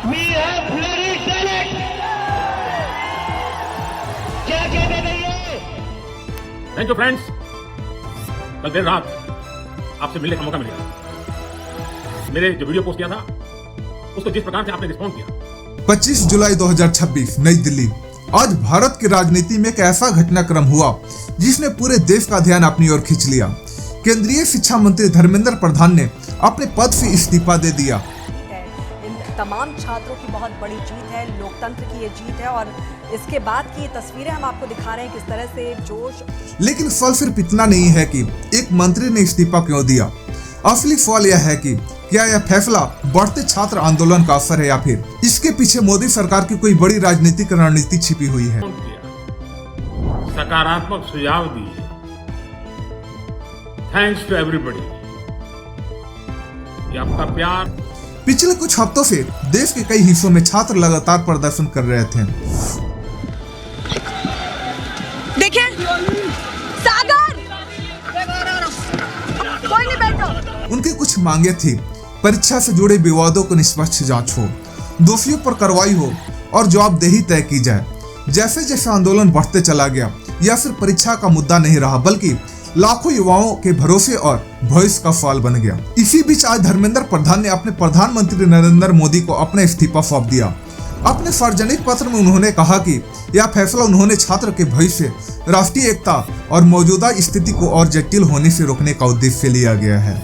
We have bloody Senate. क्या कहते रहिए? Thank you friends. कल देर रात आपसे मिलने का मौका मिलेगा। मेरे जो वीडियो पोस्ट किया था उसको जिस प्रकार से आपने रिस्पॉन्ड किया। 25 जुलाई 2026 नई दिल्ली। आज भारत की राजनीति में एक ऐसा घटनाक्रम हुआ जिसने पूरे देश का ध्यान अपनी ओर खींच लिया। केंद्रीय शिक्षा मंत्री धर्मेंद्र प्रधान ने अपने पद से इस्तीफा दे दिया। इन तमाम छात्रों की बहुत बड़ी जीत है, लोकतंत्र की ये जीत है और इसके बाद की तस्वीरें हम आपको दिखा रहे हैं किस तरह से जोश। लेकिन सवाल सिर्फ इतना नहीं है कि एक मंत्री ने इस्तीफा क्यों दिया। असली सवाल यह है कि क्या यह फैसला बढ़ते छात्र आंदोलन का असर है या फिर इसके पीछे मोदी सरकार की कोई बड़ी राजनीतिक रणनीति छिपी हुई है। सकारात्मक सुझाव दिए। Thanks to everybody. ये आपका प्यार। पिछले कुछ हफ्तों से देश के कई हिस्सों में छात्र लगातार प्रदर्शन कर रहे थे। देखिए सागर, कोई नहीं बैठो। उनकी कुछ मांगे थी। परीक्षा से जुड़े विवादों को निष्पक्ष जांच हो, दोषियों पर कार्रवाई हो और जवाबदेही तय की जाए। जैसे जैसे आंदोलन बढ़ते चला गया, यह सिर्फ परीक्षा का मुद्दा नहीं रहा बल्कि लाखों युवाओं के भरोसे और भविष्य का सवाल बन गया। इसी बीच आज धर्मेंद्र प्रधान ने अपने प्रधानमंत्री नरेंद्र मोदी को अपना इस्तीफा सौंप दिया। अपने सार्वजनिक पत्र में उन्होंने कहा कि यह फैसला उन्होंने छात्र के भविष्य, राष्ट्रीय एकता और मौजूदा स्थिति को और जटिल होने से रोकने का उद्देश्य से लिया गया है।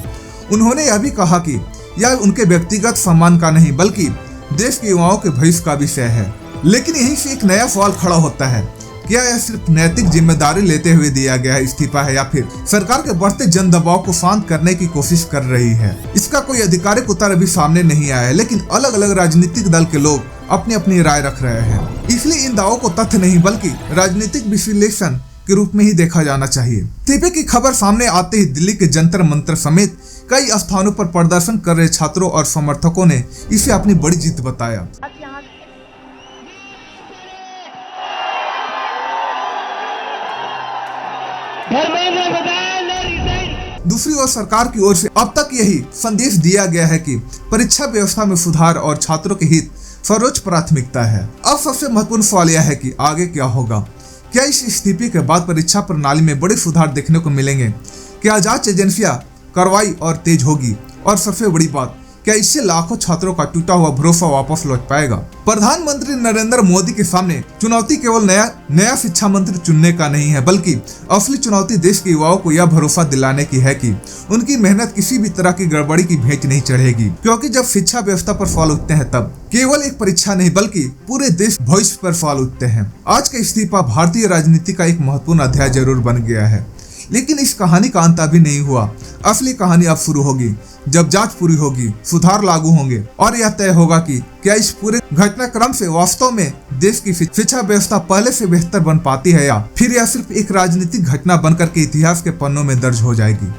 उन्होंने यह भी कहा कि यह उनके व्यक्तिगत सम्मान का नहीं बल्कि देश के युवाओं के भविष्य का विषय है। लेकिन यहीं से एक नया सवाल खड़ा होता है, क्या यह सिर्फ नैतिक जिम्मेदारी लेते हुए दिया गया इस्तीफा है या फिर सरकार के बढ़ते जन दबाव को शांत करने की कोशिश कर रही है। इसका कोई आधिकारिक उत्तर अभी सामने नहीं आया है, लेकिन अलग अलग राजनीतिक दल के लोग अपनी अपनी राय रख रहे हैं। इसलिए इन दावों को तथ्य नहीं बल्कि राजनीतिक विश्लेषण के रूप में ही देखा जाना चाहिए। इस्तीफे की खबर सामने आते ही दिल्ली के जंतर मंतर समेत कई स्थानों पर प्रदर्शन कर रहे छात्रों और समर्थकों ने इसे अपनी बड़ी जीत बताया। दूसरी ओर सरकार की ओर से अब तक यही संदेश दिया गया है कि परीक्षा व्यवस्था में सुधार और छात्रों के हित सर्वोच्च प्राथमिकता है। अब सबसे महत्वपूर्ण सवाल यह है कि आगे क्या होगा। क्या इस इस्तीफे के बाद परीक्षा प्रणाली में बड़े सुधार देखने को मिलेंगे? क्या जांच एजेंसियां कार्रवाई और तेज होगी? और सबसे बड़ी बात, क्या इससे लाखों छात्रों का टूटा हुआ भरोसा वापस लौट पाएगा? प्रधानमंत्री नरेंद्र मोदी के सामने चुनौती केवल नया शिक्षा मंत्री चुनने का नहीं है, बल्कि असली चुनौती देश के युवाओं को यह भरोसा दिलाने की है कि उनकी मेहनत किसी भी तरह की गड़बड़ी की भेंट नहीं चढ़ेगी। क्योंकि जब शिक्षा व्यवस्था पर सवाल उठते हैं तब केवल एक परीक्षा नहीं बल्कि पूरे देश भविष्य पर सवाल उठते हैं। आज का इस्तीफा भारतीय राजनीति का एक महत्वपूर्ण अध्याय जरूर बन गया है, लेकिन इस कहानी का अंत अभी नहीं हुआ। असली कहानी अब शुरू होगी जब जांच पूरी होगी, सुधार लागू होंगे और यह तय होगा कि क्या इस पूरे घटनाक्रम से वास्तव में देश की शिक्षा व्यवस्था पहले से बेहतर बन पाती है या फिर यह सिर्फ एक राजनीतिक घटना बनकर के इतिहास के पन्नों में दर्ज हो जाएगी।